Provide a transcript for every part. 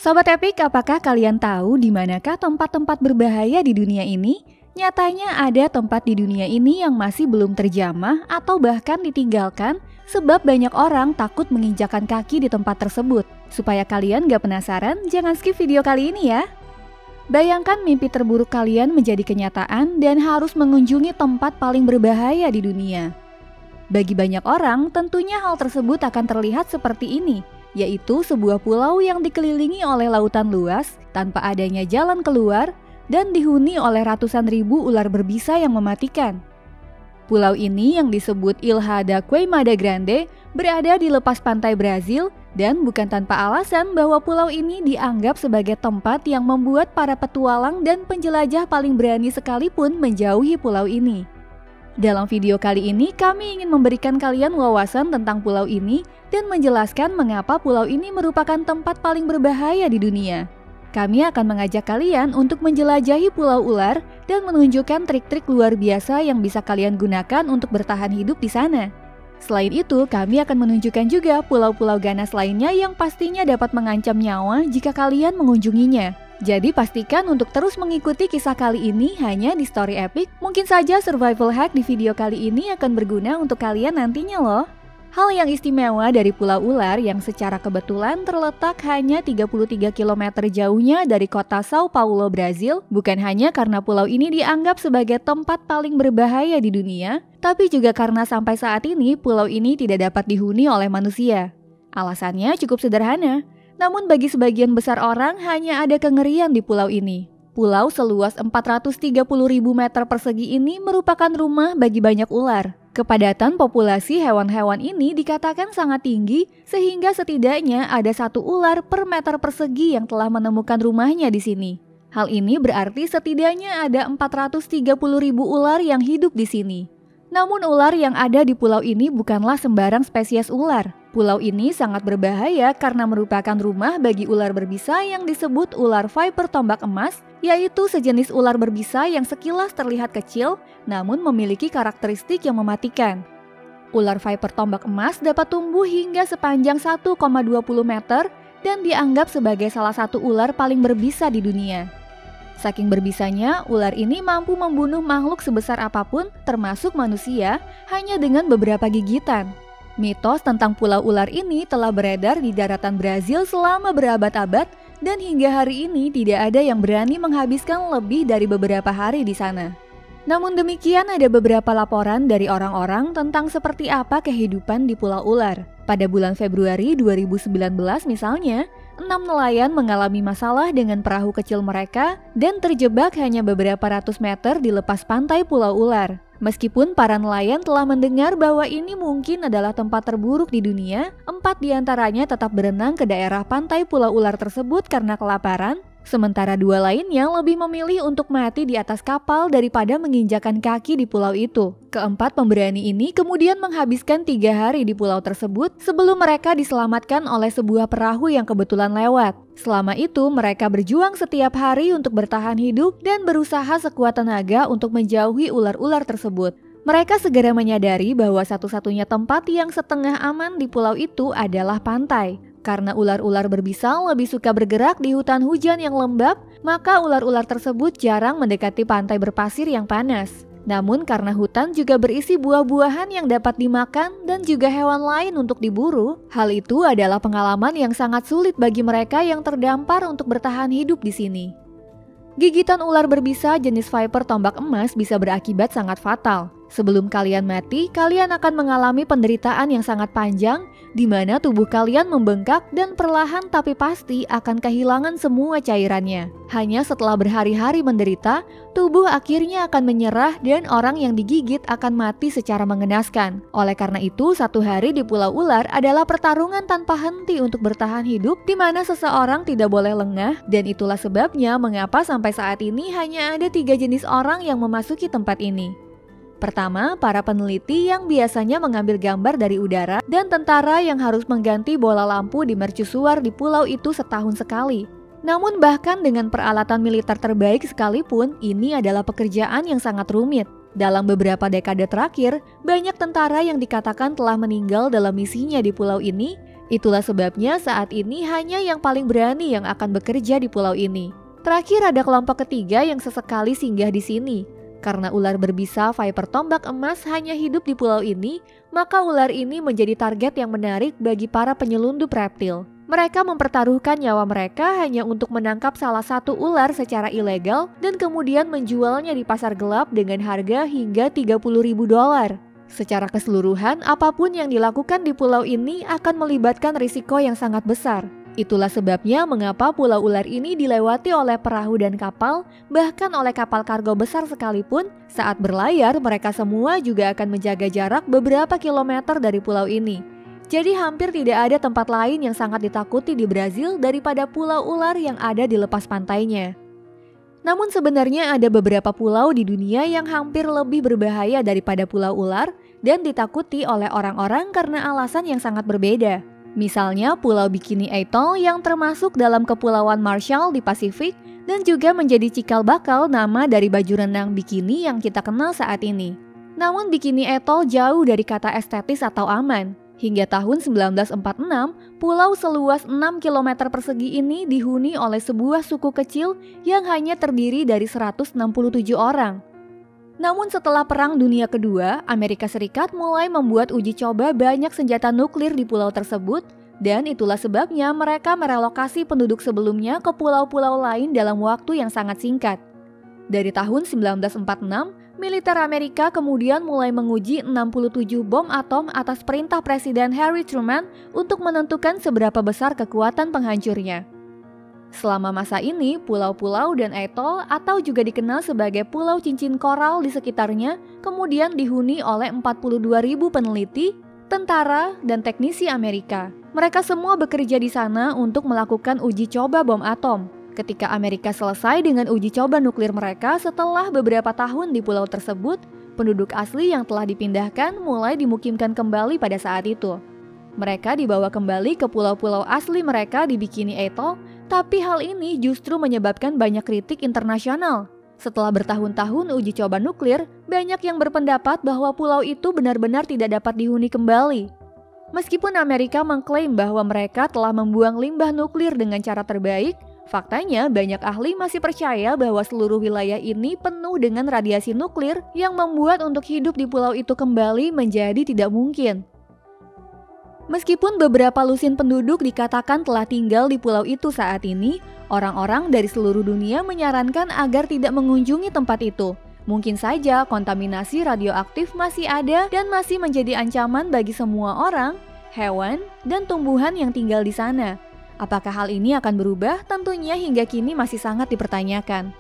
Sobat Epic, apakah kalian tahu di manakah tempat-tempat berbahaya di dunia ini? Nyatanya ada tempat di dunia ini yang masih belum terjamah atau bahkan ditinggalkan sebab banyak orang takut menginjakan kaki di tempat tersebut. Supaya kalian gak penasaran, jangan skip video kali ini ya. Bayangkan mimpi terburuk kalian menjadi kenyataan dan harus mengunjungi tempat paling berbahaya di dunia. Bagi banyak orang, tentunya hal tersebut akan terlihat seperti ini, yaitu sebuah pulau yang dikelilingi oleh lautan luas tanpa adanya jalan keluar dan dihuni oleh ratusan ribu ular berbisa yang mematikan. Pulau ini yang disebut Ilha da Queimada Grande berada di lepas pantai Brazil dan bukan tanpa alasan bahwa pulau ini dianggap sebagai tempat yang membuat para petualang dan penjelajah paling berani sekalipun menjauhi pulau ini. Dalam video kali ini, kami ingin memberikan kalian wawasan tentang pulau ini dan menjelaskan mengapa pulau ini merupakan tempat paling berbahaya di dunia. Kami akan mengajak kalian untuk menjelajahi pulau ular dan menunjukkan trik-trik luar biasa yang bisa kalian gunakan untuk bertahan hidup di sana. Selain itu, kami akan menunjukkan juga pulau-pulau ganas lainnya yang pastinya dapat mengancam nyawa jika kalian mengunjunginya. Jadi pastikan untuk terus mengikuti kisah kali ini hanya di Story Epic. Mungkin saja survival hack di video kali ini akan berguna untuk kalian nantinya loh. Hal yang istimewa dari Pulau Ular yang secara kebetulan terletak hanya 33 km jauhnya dari kota Sao Paulo, Brazil, bukan hanya karena pulau ini dianggap sebagai tempat paling berbahaya di dunia, tapi juga karena sampai saat ini pulau ini tidak dapat dihuni oleh manusia. Alasannya cukup sederhana. Namun bagi sebagian besar orang hanya ada kengerian di pulau ini. Pulau seluas 430.000 meter persegi ini merupakan rumah bagi banyak ular. Kepadatan populasi hewan-hewan ini dikatakan sangat tinggi sehingga setidaknya ada satu ular per meter persegi yang telah menemukan rumahnya di sini. Hal ini berarti setidaknya ada 430.000 ular yang hidup di sini. Namun ular yang ada di pulau ini bukanlah sembarang spesies ular. Pulau ini sangat berbahaya karena merupakan rumah bagi ular berbisa yang disebut ular viper tombak emas, yaitu sejenis ular berbisa yang sekilas terlihat kecil, namun memiliki karakteristik yang mematikan. Ular viper tombak emas dapat tumbuh hingga sepanjang 1,20 meter dan dianggap sebagai salah satu ular paling berbisa di dunia. Saking berbisanya, ular ini mampu membunuh makhluk sebesar apapun, termasuk manusia, hanya dengan beberapa gigitan. Mitos tentang pulau ular ini telah beredar di daratan Brazil selama berabad-abad dan hingga hari ini tidak ada yang berani menghabiskan lebih dari beberapa hari di sana. Namun demikian, ada beberapa laporan dari orang-orang tentang seperti apa kehidupan di pulau ular. Pada bulan Februari 2019 misalnya, 6 nelayan mengalami masalah dengan perahu kecil mereka dan terjebak hanya beberapa ratus meter di lepas pantai Pulau Ular. Meskipun para nelayan telah mendengar bahwa ini mungkin adalah tempat terburuk di dunia, 4 diantaranya tetap berenang ke daerah pantai Pulau Ular tersebut karena kelaparan, sementara 2 lainnya lebih memilih untuk mati di atas kapal daripada menginjakan kaki di pulau itu. Keempat pemberani ini kemudian menghabiskan 3 hari di pulau tersebut sebelum mereka diselamatkan oleh sebuah perahu yang kebetulan lewat. Selama itu mereka berjuang setiap hari untuk bertahan hidup dan berusaha sekuat tenaga untuk menjauhi ular-ular tersebut. Mereka segera menyadari bahwa satu-satunya tempat yang setengah aman di pulau itu adalah pantai. Karena ular-ular berbisa lebih suka bergerak di hutan hujan yang lembab, maka ular-ular tersebut jarang mendekati pantai berpasir yang panas. Namun karena hutan juga berisi buah-buahan yang dapat dimakan dan juga hewan lain untuk diburu, hal itu adalah pengalaman yang sangat sulit bagi mereka yang terdampar untuk bertahan hidup di sini. Gigitan ular berbisa jenis viper tombak emas bisa berakibat sangat fatal. Sebelum kalian mati, kalian akan mengalami penderitaan yang sangat panjang, di mana tubuh kalian membengkak dan perlahan tapi pasti akan kehilangan semua cairannya. Hanya setelah berhari-hari menderita, tubuh akhirnya akan menyerah dan orang yang digigit akan mati secara mengenaskan. Oleh karena itu, 1 hari di Pulau Ular adalah pertarungan tanpa henti untuk bertahan hidup, di mana seseorang tidak boleh lengah, dan itulah sebabnya mengapa sampai saat ini hanya ada 3 jenis orang yang memasuki tempat ini. Pertama, para peneliti yang biasanya mengambil gambar dari udara dan tentara yang harus mengganti bola lampu di mercusuar di pulau itu setahun sekali. Namun bahkan dengan peralatan militer terbaik sekalipun, ini adalah pekerjaan yang sangat rumit. Dalam beberapa dekade terakhir, banyak tentara yang dikatakan telah meninggal dalam misinya di pulau ini, Itulah sebabnya saat ini hanya yang paling berani yang akan bekerja di pulau ini. Terakhir ada kelompok ketiga yang sesekali singgah di sini. Karena ular berbisa Viper tombak emas hanya hidup di pulau ini, maka ular ini menjadi target yang menarik bagi para penyelundup reptil. Mereka mempertaruhkan nyawa mereka hanya untuk menangkap salah satu ular secara ilegal dan kemudian menjualnya di pasar gelap dengan harga hingga $30.000. Secara keseluruhan, apapun yang dilakukan di pulau ini akan melibatkan risiko yang sangat besar. Itulah sebabnya mengapa pulau ular ini dilewati oleh perahu dan kapal, bahkan oleh kapal kargo besar sekalipun. Saat berlayar, mereka semua juga akan menjaga jarak beberapa kilometer dari pulau ini. Jadi hampir tidak ada tempat lain yang sangat ditakuti di Brazil daripada pulau ular yang ada di lepas pantainya. Namun sebenarnya ada beberapa pulau di dunia yang hampir lebih berbahaya daripada pulau ular dan ditakuti oleh orang-orang karena alasan yang sangat berbeda. Misalnya Pulau Bikini Atoll yang termasuk dalam Kepulauan Marshall di Pasifik dan juga menjadi cikal bakal nama dari baju renang bikini yang kita kenal saat ini. Namun Bikini Atoll jauh dari kata estetis atau aman. Hingga tahun 1946, pulau seluas 6 km persegi ini dihuni oleh sebuah suku kecil yang hanya terdiri dari 167 orang. Namun setelah Perang Dunia Kedua, Amerika Serikat mulai membuat uji coba banyak senjata nuklir di pulau tersebut dan itulah sebabnya mereka merelokasi penduduk sebelumnya ke pulau-pulau lain dalam waktu yang sangat singkat. Dari tahun 1946, militer Amerika kemudian mulai menguji 67 bom atom atas perintah Presiden Harry Truman untuk menentukan seberapa besar kekuatan penghancurnya. Selama masa ini, pulau-pulau dan atoll atau juga dikenal sebagai pulau cincin koral di sekitarnya kemudian dihuni oleh 42.000 peneliti, tentara, dan teknisi Amerika. Mereka semua bekerja di sana untuk melakukan uji coba bom atom. Ketika Amerika selesai dengan uji coba nuklir mereka setelah beberapa tahun di pulau tersebut, penduduk asli yang telah dipindahkan mulai dimukimkan kembali pada saat itu. Mereka dibawa kembali ke pulau-pulau asli mereka di Bikini Atoll, tapi hal ini justru menyebabkan banyak kritik internasional. Setelah bertahun-tahun uji coba nuklir, banyak yang berpendapat bahwa pulau itu benar-benar tidak dapat dihuni kembali. Meskipun Amerika mengklaim bahwa mereka telah membuang limbah nuklir dengan cara terbaik, faktanya banyak ahli masih percaya bahwa seluruh wilayah ini penuh dengan radiasi nuklir yang membuat untuk hidup di pulau itu kembali menjadi tidak mungkin. Meskipun beberapa lusin penduduk dikatakan telah tinggal di pulau itu saat ini, orang-orang dari seluruh dunia menyarankan agar tidak mengunjungi tempat itu. Mungkin saja kontaminasi radioaktif masih ada dan masih menjadi ancaman bagi semua orang, hewan, dan tumbuhan yang tinggal di sana. Apakah hal ini akan berubah? Tentunya hingga kini masih sangat dipertanyakan.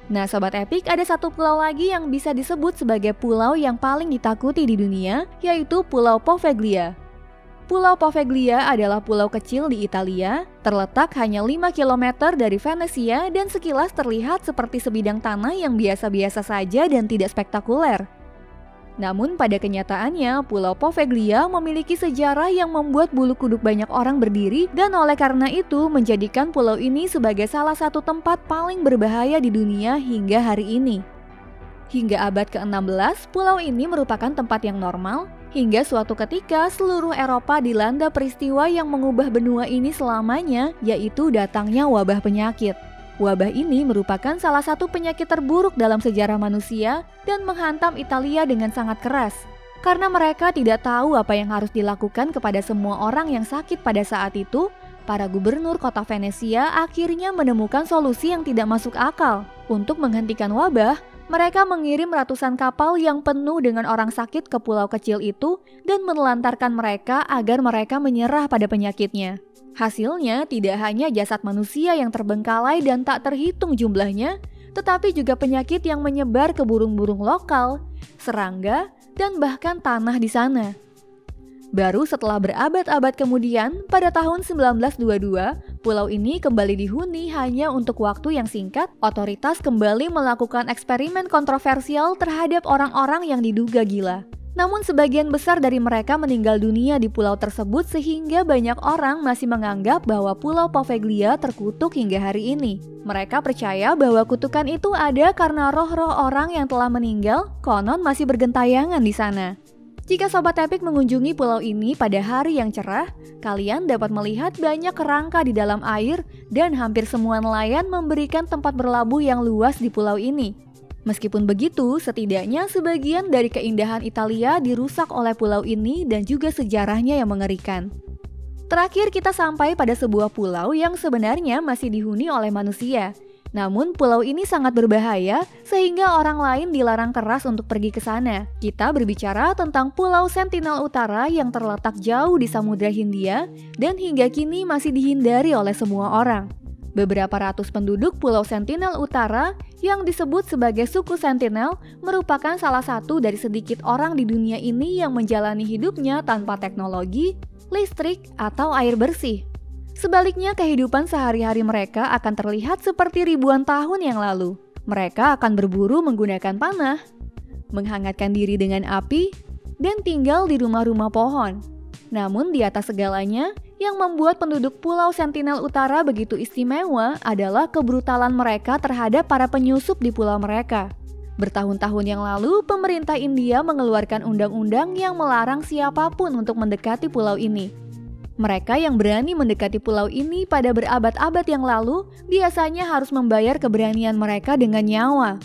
Nah Sobat Epik, ada satu pulau lagi yang bisa disebut sebagai pulau yang paling ditakuti di dunia, yaitu Pulau Poveglia. Pulau Poveglia adalah pulau kecil di Italia, terletak hanya 5 km dari Venesia dan sekilas terlihat seperti sebidang tanah yang biasa-biasa saja dan tidak spektakuler. Namun pada kenyataannya, Pulau Poveglia memiliki sejarah yang membuat bulu kuduk banyak orang berdiri dan oleh karena itu menjadikan pulau ini sebagai salah satu tempat paling berbahaya di dunia hingga hari ini. Hingga abad ke-16, pulau ini merupakan tempat yang normal, hingga suatu ketika seluruh Eropa dilanda peristiwa yang mengubah benua ini selamanya, yaitu datangnya wabah penyakit. Wabah ini merupakan salah satu penyakit terburuk dalam sejarah manusia dan menghantam Italia dengan sangat keras. Karena mereka tidak tahu apa yang harus dilakukan kepada semua orang yang sakit pada saat itu, para gubernur kota Venesia akhirnya menemukan solusi yang tidak masuk akal. Untuk menghentikan wabah, mereka mengirim ratusan kapal yang penuh dengan orang sakit ke pulau kecil itu dan menelantarkan mereka agar mereka menyerah pada penyakitnya. Hasilnya tidak hanya jasad manusia yang terbengkalai dan tak terhitung jumlahnya, tetapi juga penyakit yang menyebar ke burung-burung lokal, serangga, dan bahkan tanah di sana. Baru setelah berabad-abad kemudian, pada tahun 1922, pulau ini kembali dihuni hanya untuk waktu yang singkat. Otoritas kembali melakukan eksperimen kontroversial terhadap orang-orang yang diduga gila. Namun sebagian besar dari mereka meninggal dunia di pulau tersebut sehingga banyak orang masih menganggap bahwa Pulau Poveglia terkutuk hingga hari ini. Mereka percaya bahwa kutukan itu ada karena roh-roh orang yang telah meninggal konon masih bergentayangan di sana. Jika Sobat Epic mengunjungi pulau ini pada hari yang cerah, kalian dapat melihat banyak kerangka di dalam air dan hampir semua nelayan memberikan tempat berlabuh yang luas di pulau ini. Meskipun begitu, setidaknya sebagian dari keindahan Italia dirusak oleh pulau ini dan juga sejarahnya yang mengerikan. Terakhir kita sampai pada sebuah pulau yang sebenarnya masih dihuni oleh manusia. Namun pulau ini sangat berbahaya sehingga orang lain dilarang keras untuk pergi ke sana. Kita berbicara tentang Pulau Sentinel Utara yang terletak jauh di Samudra Hindia dan hingga kini masih dihindari oleh semua orang. Beberapa ratus penduduk Pulau Sentinel Utara yang disebut sebagai suku Sentinel merupakan salah satu dari sedikit orang di dunia ini yang menjalani hidupnya tanpa teknologi, listrik, atau air bersih. Sebaliknya, kehidupan sehari-hari mereka akan terlihat seperti ribuan tahun yang lalu. Mereka akan berburu menggunakan panah, menghangatkan diri dengan api, dan tinggal di rumah-rumah pohon. Namun di atas segalanya, yang membuat penduduk Pulau Sentinel Utara begitu istimewa adalah kebrutalan mereka terhadap para penyusup di pulau mereka. Bertahun-tahun yang lalu, pemerintah India mengeluarkan undang-undang yang melarang siapapun untuk mendekati pulau ini. Mereka yang berani mendekati pulau ini pada berabad-abad yang lalu biasanya harus membayar keberanian mereka dengan nyawa.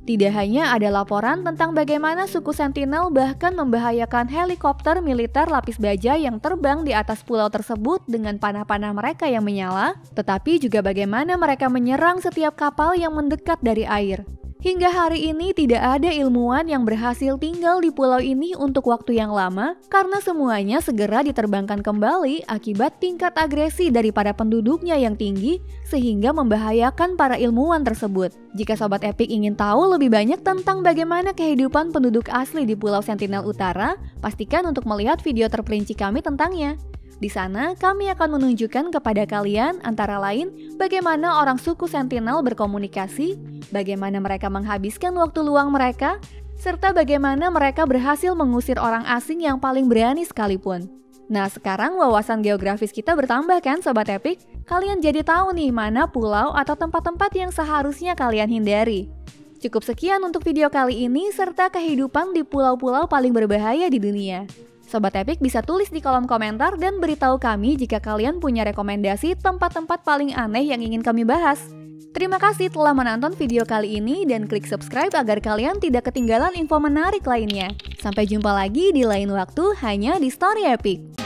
Tidak hanya ada laporan tentang bagaimana suku Sentinel bahkan membahayakan helikopter militer lapis baja yang terbang di atas pulau tersebut dengan panah-panah mereka yang menyala, tetapi juga bagaimana mereka menyerang setiap kapal yang mendekat dari air. Hingga hari ini tidak ada ilmuwan yang berhasil tinggal di pulau ini untuk waktu yang lama karena semuanya segera diterbangkan kembali akibat tingkat agresi dari para penduduknya yang tinggi sehingga membahayakan para ilmuwan tersebut. Jika Sobat Epic ingin tahu lebih banyak tentang bagaimana kehidupan penduduk asli di Pulau Sentinel Utara, pastikan untuk melihat video terperinci kami tentangnya. Di sana, kami akan menunjukkan kepada kalian antara lain bagaimana orang suku Sentinel berkomunikasi, bagaimana mereka menghabiskan waktu luang mereka, serta bagaimana mereka berhasil mengusir orang asing yang paling berani sekalipun. Nah, sekarang wawasan geografis kita bertambah kan Sobat Epic? Kalian jadi tahu nih mana pulau atau tempat-tempat yang seharusnya kalian hindari. Cukup sekian untuk video kali ini serta kehidupan di pulau-pulau paling berbahaya di dunia. Sobat Epic bisa tulis di kolom komentar dan beritahu kami jika kalian punya rekomendasi tempat-tempat paling aneh yang ingin kami bahas. Terima kasih telah menonton video kali ini dan klik subscribe agar kalian tidak ketinggalan info menarik lainnya. Sampai jumpa lagi di lain waktu hanya di Story Epic.